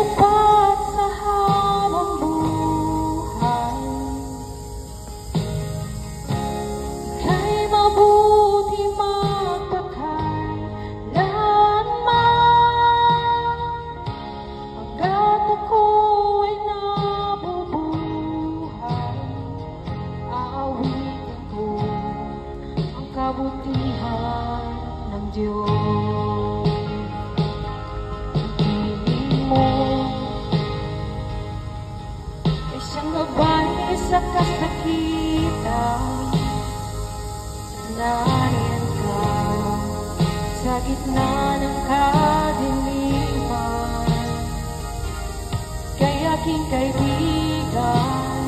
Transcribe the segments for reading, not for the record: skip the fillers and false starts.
tapat sa habang buhay. Ika'y mabuti magpakailanman. Hanggat ako'y nabubuhay, aawitin ko ang kabutihan ng Diyos. Siyang gabay sa kasakitan, nariyan ka sa gitna ng kadiliman. Kay aking kaibigan,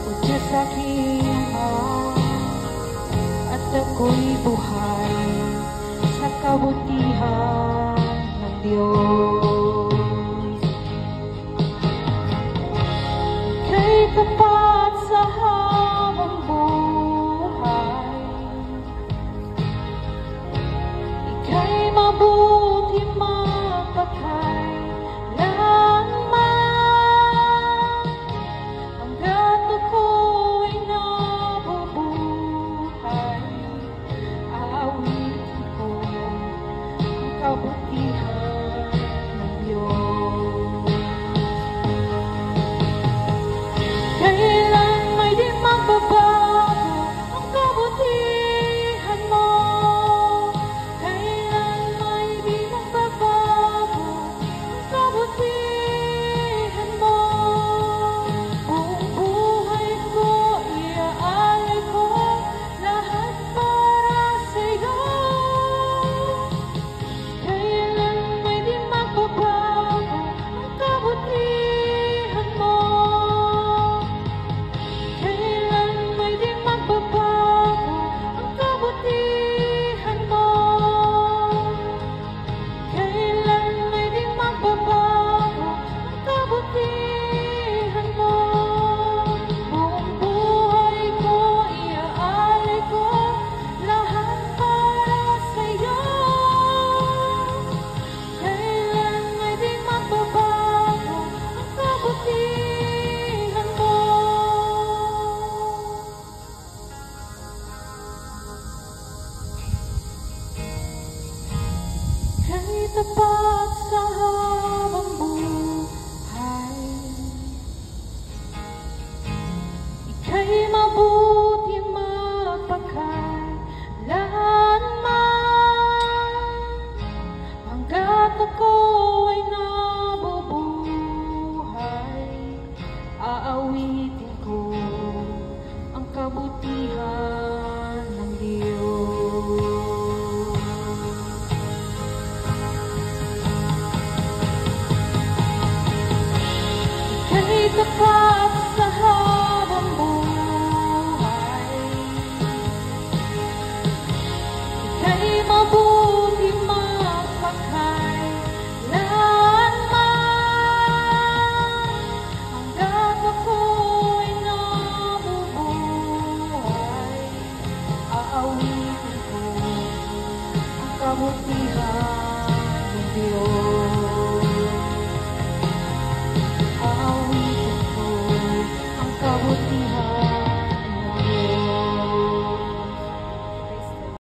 o Diyos aking Ama, at ako'y buhay sa kabutihan ng Diyos. Tapat sa habang buhay, ika'y mabuti magpakailanman. Hanggat ako'y nabubuhay, aawitin ko ang kabutihan ng Diyos. Kailan may di magbabago ang kabutihan mo. Kailan may di magbabago ang kabutihan mo. Buong buhay ko iaalay ko lahat para sa'yo. Kailan may di magbabago ang kabutihan mo. Tapat sa habang buhay, ika'y mabuti magpakailanman. Hanggat ako'y nabubuhay, aawitin ko ang kabutihan ng Diyos. Tapat sa habang buhay, ika'y mabuti magpakailanman. Hanggat ako'y nabubuhay, aawitin ko ang kabutihan ng Diyos.